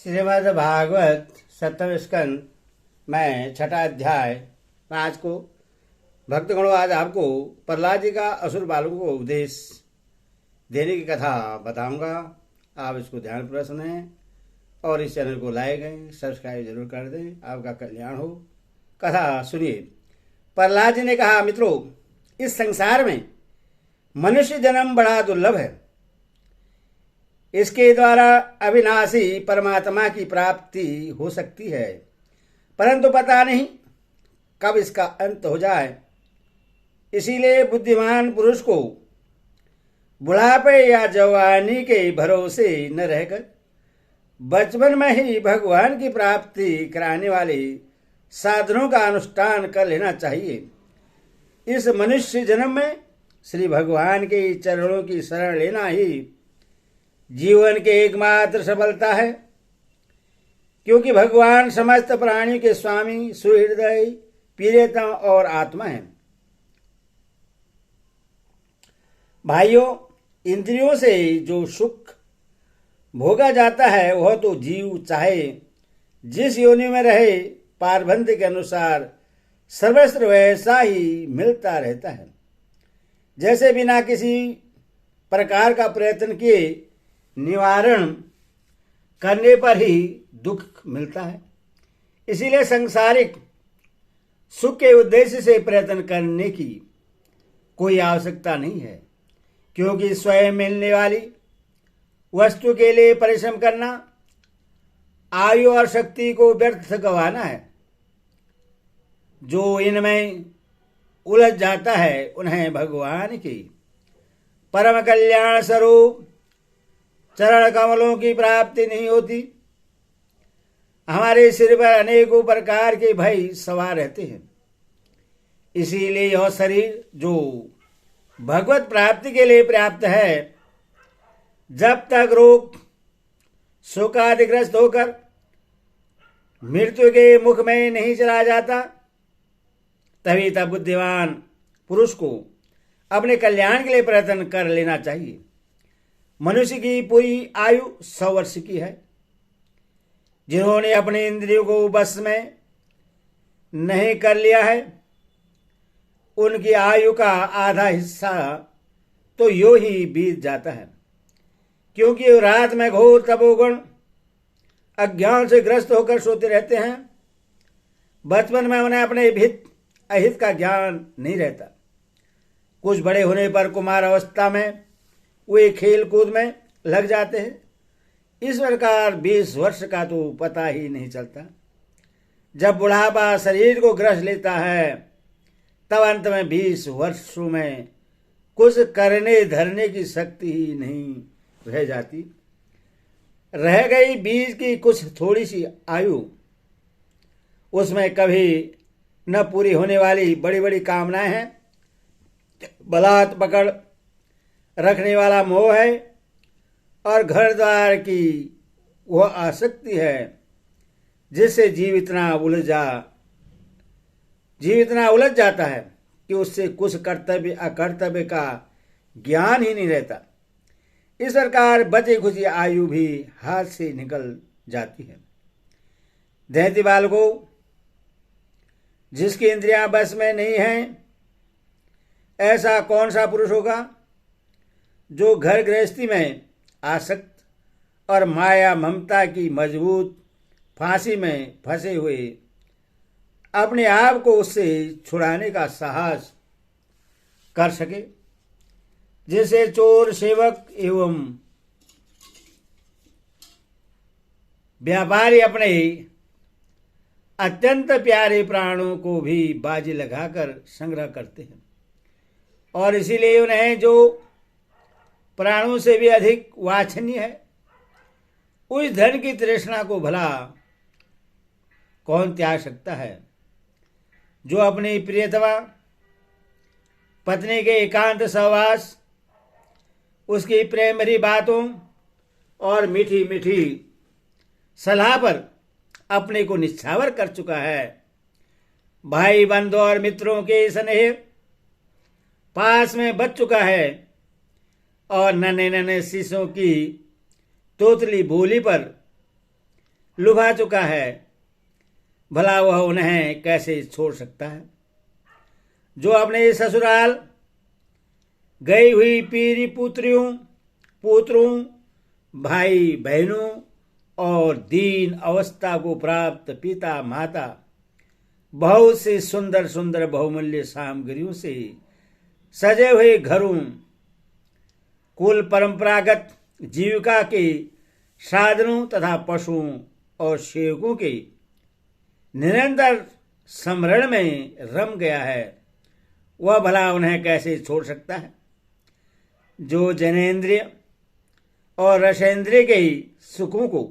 श्रीमद् भागवत सप्तम स्कंद में छठा अध्याय। आज को भक्तगणों, आज आपको प्रहलाद जी का असुर बालकों को उपदेश देने की कथा बताऊंगा। आप इसको ध्यानपूर्वक सुने और इस चैनल को लाइक करें, सब्सक्राइब जरूर कर दें। आपका कल्याण हो। कथा सुनिए। प्रहलाद जी ने कहा, मित्रों, इस संसार में मनुष्य जन्म बड़ा दुर्लभ है। इसके द्वारा अविनाशी परमात्मा की प्राप्ति हो सकती है, परंतु पता नहीं कब इसका अंत हो जाए। इसीलिए बुद्धिमान पुरुष को बुढ़ापे या जवानी के भरोसे न रहकर बचपन में ही भगवान की प्राप्ति कराने वाले साधनों का अनुष्ठान कर लेना चाहिए। इस मनुष्य जन्म में श्री भगवान के चरणों की शरण लेना ही जीवन की एकमात्र सफलता है, क्योंकि भगवान समस्त प्राणियों के स्वामी, सुहृदय, प्रियतम और आत्मा है। भाइयों, इंद्रियों से जो सुख भोगा जाता है वह तो जीव चाहे जिस योनि में रहे पारबंध के अनुसार सर्वस्त्र वैसा ही मिलता रहता है। जैसे बिना किसी प्रकार का प्रयत्न किए निवारण करने पर ही दुख मिलता है। इसीलिए सांसारिक सुख के उद्देश्य से प्रयत्न करने की कोई आवश्यकता नहीं है, क्योंकि स्वयं मिलने वाली वस्तु के लिए परिश्रम करना आयु और शक्ति को व्यर्थ गंवाना है। जो इनमें उलझ जाता है उन्हें भगवान की परम कल्याण स्वरूप चरण कमलों की प्राप्ति नहीं होती। हमारे सिर पर अनेकों प्रकार के भय सवार रहते हैं। इसीलिए यह शरीर जो भगवत प्राप्ति के लिए पर्याप्त है, जब तक रोग शोकादिग्रस्त होकर मृत्यु के मुख में नहीं चला जाता, तभी तक बुद्धिमान पुरुष को अपने कल्याण के लिए प्रयत्न कर लेना चाहिए। मनुष्य की पूरी आयु 100 वर्ष की है। जिन्होंने अपने इंद्रियों को बस में नहीं कर लिया है, उनकी आयु का आधा हिस्सा तो यूं ही बीत जाता है, क्योंकि रात में घोर तपोगुण अज्ञान से ग्रस्त होकर सोते रहते हैं। बचपन में उन्हें अपने हित अहित का ज्ञान नहीं रहता। कुछ बड़े होने पर कुमार अवस्था में वे खेल कूद में लग जाते हैं। इस प्रकार 20 वर्ष का तो पता ही नहीं चलता। जब बुढ़ापा शरीर को ग्रस लेता है, तब अंत में 20 वर्षों में कुछ करने धरने की शक्ति ही नहीं रह जाती। रह गई बीज की कुछ थोड़ी सी आयु, उसमें कभी न पूरी होने वाली बड़ी बड़ी कामनाएं हैं, बलात् पकड़ रखने वाला मोह है और घर द्वार की वह आसक्ति है, जिससे जीव इतना उलझ जाता है कि उससे कुछ कर्तव्य अकर्तव्य का ज्ञान ही नहीं रहता। इस प्रकार बची खुची आयु भी हाथ से निकल जाती है। दैत्य बालकों, जिसकी इंद्रियां बस में नहीं हैं, ऐसा कौन सा पुरुष होगा जो घर गृहस्थी में आसक्त और माया ममता की मजबूत फांसी में फंसे हुए अपने आप को उससे छुड़ाने का साहस कर सके, जिसे चोर, सेवक एवं व्यापारी अपने अत्यंत प्यारे प्राणों को भी बाजी लगाकर संग्रह करते हैं, और इसीलिए उन्हें जो प्राणों से भी अधिक वांछनीय है, उस धन की तृष्णा को भला कौन त्याग सकता है। जो अपनी प्रियतमा पत्नी के एकांत सहवास, उसकी प्रेम भरी बातों और मीठी मीठी सलाह पर अपने को निछावर कर चुका है, भाई बंधु और मित्रों के स्नेह पास में बच चुका है, और नन्हे नन्हे शीशों की तोतली बोली पर लुभा चुका है, भला वह उन्हें कैसे छोड़ सकता है। जो अपने ससुराल गई हुई पीरी पुत्रियों, पुत्रों, भाई बहनों और दीन अवस्था को प्राप्त पिता माता, बहुत सी सुंदर सुंदर बहुमूल्य सामग्रियों से सजे हुए घरों, कुल परंपरागत जीविका के साधनों तथा पशुओं और सेवकों के निरंतर स्मरण में रम गया है, वह भला उन्हें कैसे छोड़ सकता है। जो जनेन्द्रिय और रसेंद्रिय के सुखों को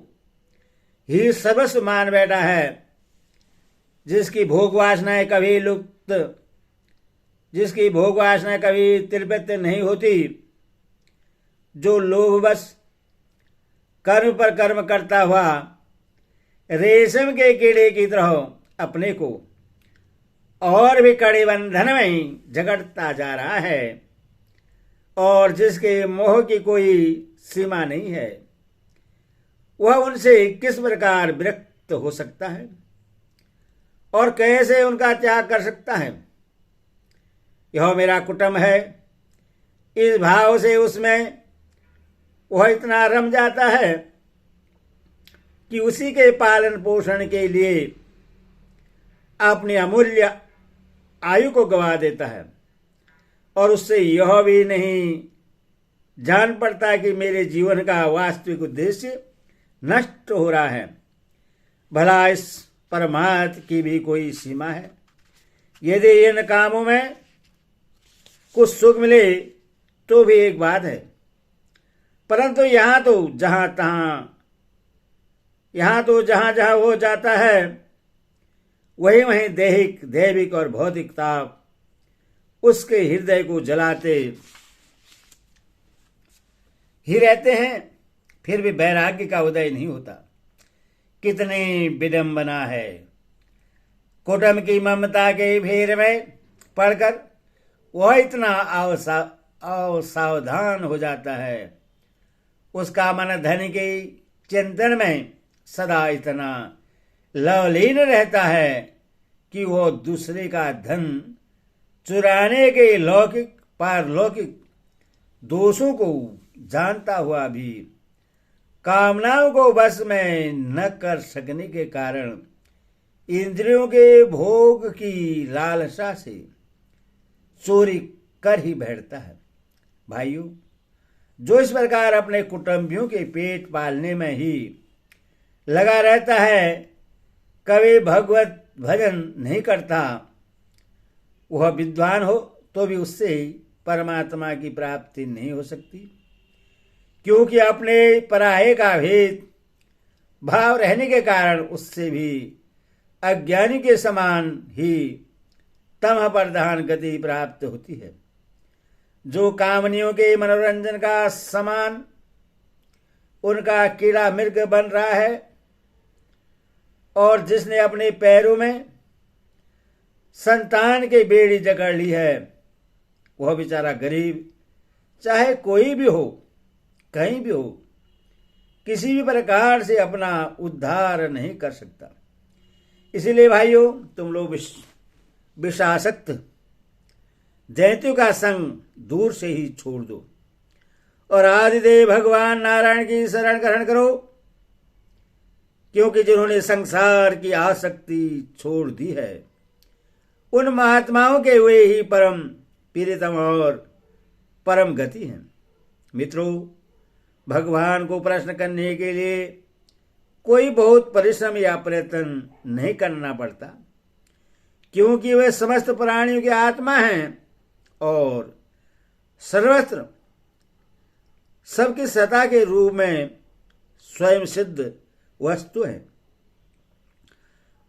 ही सर्वस्व मान बैठा है, जिसकी भोग वासनाएं कभी तृप्त नहीं होती, जो लोभवश कर्म पर कर्म करता हुआ रेशम के कीड़े की तरह अपने को और भी कड़े बंधन में जकड़ता जा रहा है और जिसके मोह की कोई सीमा नहीं है, वह उनसे किस प्रकार विरक्त हो सकता है और कैसे उनका त्याग कर सकता है। यह मेरा कुटुंब है, इस भाव से उसमें वह इतना रम जाता है कि उसी के पालन पोषण के लिए अपनी अमूल्य आयु को गवा देता है और उससे यह भी नहीं जान पड़ता कि मेरे जीवन का वास्तविक उद्देश्य नष्ट हो रहा है। भला इस परमार्थ की भी कोई सीमा है। यदि इन कामों में कुछ सुख मिले तो भी एक बात है, परंतु यहाँ तो जहाँ जहाँ हो जाता है, वहीं वहीं दैविक और भौतिक ताप उसके हृदय को जलाते ही रहते हैं, फिर भी वैराग्य का उदय नहीं होता। कितनी विडंबना है। कुटुंब की ममता के फेर में पड़कर वह इतना असावधान हो जाता है, उसका मन धन के चिंतन में सदा इतना लवलीन रहता है कि वह दूसरे का धन चुराने के लौकिक पारलौकिक दोषों को जानता हुआ भी कामनाओं को बस में न कर सकने के कारण इंद्रियों के भोग की लालसा से चोरी कर ही बैठता है। भाइयों, जो इस प्रकार अपने कुटुंबियों के पेट पालने में ही लगा रहता है, कभी भगवत भजन नहीं करता, वह विद्वान हो तो भी उससे परमात्मा की प्राप्ति नहीं हो सकती, क्योंकि अपने पराये का भेद भाव रहने के कारण उससे भी अज्ञानी के समान ही तमः प्रधान गति प्राप्त होती है। जो कामनियों के मनोरंजन का समान उनका कीड़ा मृग बन रहा है और जिसने अपने पैरों में संतान की बेड़ी जकड़ ली है, वह बेचारा गरीब चाहे कोई भी हो, कहीं भी हो, किसी भी प्रकार से अपना उद्धार नहीं कर सकता। इसीलिए भाइयों, तुम लोग विषासक्त दैत्यों का संग दूर से ही छोड़ दो और आदिदेव भगवान नारायण की शरण ग्रहण करो, क्योंकि जिन्होंने संसार की आसक्ति छोड़ दी है, उन महात्माओं के वे ही परम प्रियतम और परम गति हैं। मित्रों, भगवान को प्रश्न करने के लिए कोई बहुत परिश्रम या प्रयत्न नहीं करना पड़ता, क्योंकि वे समस्त प्राणियों की आत्मा हैं और सर्वत्र सबकी सत्ता के रूप में स्वयं सिद्ध वस्तु है।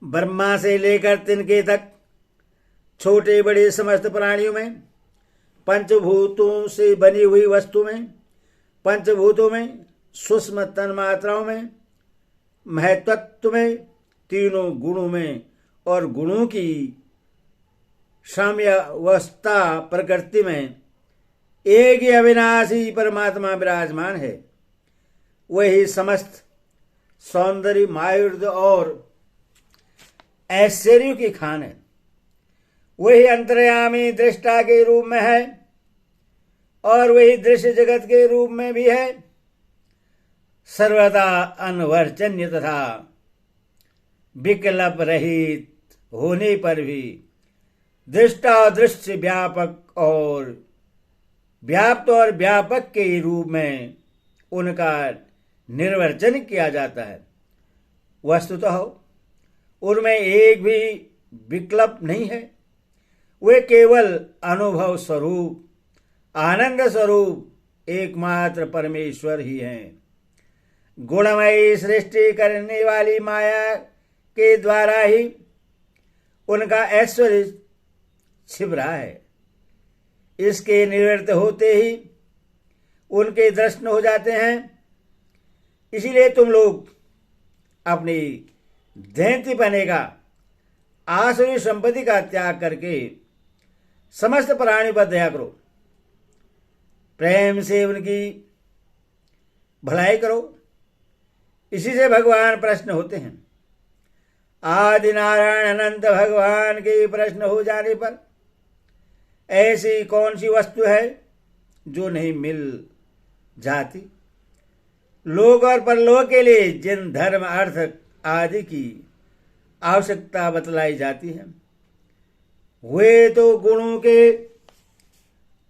ब्रह्मा से लेकर तिनके तक छोटे बड़े समस्त प्राणियों में, पंचभूतों से बनी हुई वस्तु में, पंचभूतों में, सूक्ष्म तन्मात्राओं में, महत्त्व में, तीनों गुणों में और गुणों की साम्यावस्था प्रकृति में एक ही अविनाशी परमात्मा विराजमान है। वही समस्त सौंदर्य, मायुर्द और ऐश्वर्य की खान है। वही अंतर्यामी दृष्टा के रूप में है और वही दृश्य जगत के रूप में भी है। सर्वदा अनवर्चन्य तथा विकल्प रहित होने पर भी दृष्टा दृश्य व्यापक और व्याप्त और व्यापक के रूप में उनका निर्वर्चन किया जाता है। वस्तुतः उनमें एक भी विकल्प नहीं है। वे केवल अनुभव स्वरूप, आनंद स्वरूप एकमात्र परमेश्वर ही हैं। गुणमयी सृष्टि करने वाली माया के द्वारा ही उनका ऐश्वर्य छिप रहा है। इसके निवृत्त होते ही उनके दर्शन हो जाते हैं। इसीलिए तुम लोग अपनी दैंत्यपने का, आसुरी संपत्ति का त्याग करके समस्त प्राणी पर दया करो, प्रेम से उनकी भलाई करो। इसी से भगवान प्रश्न होते हैं। आदि नारायण अनंत भगवान के प्रश्न हो जाने पर ऐसी कौन सी वस्तु है जो नहीं मिल जाती। लोक और परलोक के लिए जिन धर्म, अर्थ आदि की आवश्यकता बतलाई जाती है, वे तो गुणों के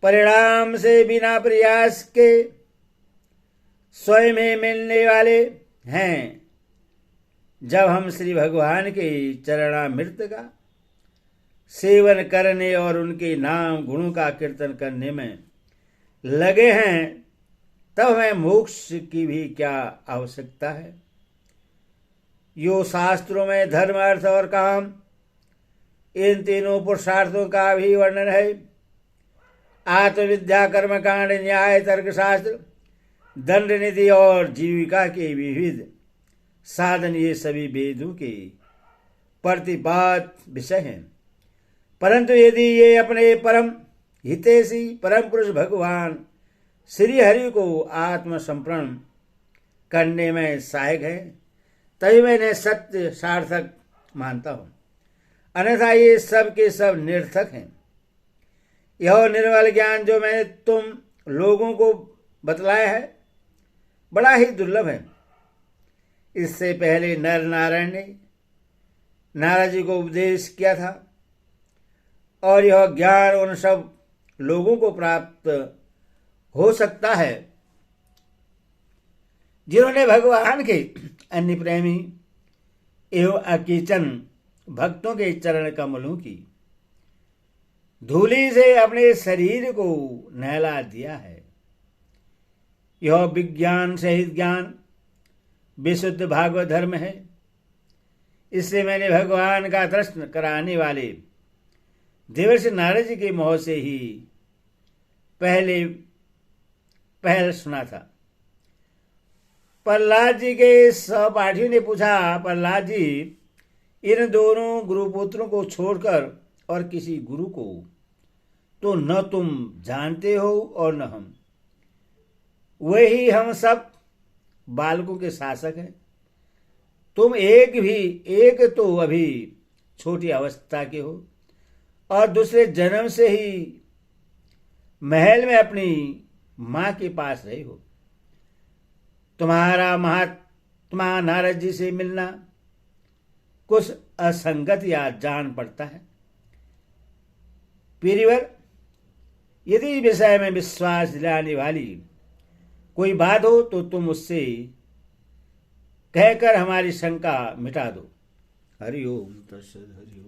परिणाम से बिना प्रयास के स्वयं ही मिलने वाले हैं। जब हम श्री भगवान के चरणामृत का सेवन करने और उनके नाम गुणों का कीर्तन करने में लगे हैं, तब हमें मोक्ष की भी क्या आवश्यकता है। यो शास्त्रों में धर्म, अर्थ और काम, इन तीनों पुरुषार्थों का भी वर्णन है। आत्मविद्या, कर्मकांड, न्याय, तर्कशास्त्र, दंड नीति और जीविका के विविध साधन, ये सभी वेदों के प्रतिपादित विषय हैं। परंतु यदि ये अपने परम हितैषी परम पुरुष भगवान श्री हरि को आत्मसमर्पण करने में सहायक है, तभी मैं इन्हें सत्य सार्थक मानता हूं। अन्यथा ये सब के सब निरर्थक हैं। यह निर्मल ज्ञान जो मैंने तुम लोगों को बतलाया है, बड़ा ही दुर्लभ है। इससे पहले नर नारायण ने नारद जी को उपदेश किया था और यह ज्ञान उन सब लोगों को प्राप्त हो सकता है जिन्होंने भगवान के अन्य प्रेमी एवं अकिंचन भक्तों के चरण कमलों की धूलि से अपने शरीर को नहला दिया है। यह विज्ञान सहित ज्ञान विशुद्ध भागवत धर्म है। इससे मैंने भगवान का दर्शन कराने वाले देवर्षि नारद जी के मुंह से ही पहल सुना था। प्रहलाद जी के सहपाठियों ने पूछा, प्रहलाद जी, इन दोनों गुरुपुत्रों को छोड़कर और किसी गुरु को तो न तुम जानते हो और न हम। वही हम सब बालकों के शासक हैं। तुम एक तो अभी छोटी अवस्था के हो और दूसरे जन्म से ही महल में अपनी मां के पास रहे हो। तुम्हारा महात्मा नारद जी से मिलना कुछ असंगत या जान पड़ता है। प्रियवर, यदि विषय में विश्वास दिलाने वाली कोई बात हो तो तुम उससे कहकर हमारी शंका मिटा दो। हरि ओम तत्सत। हरि ओम।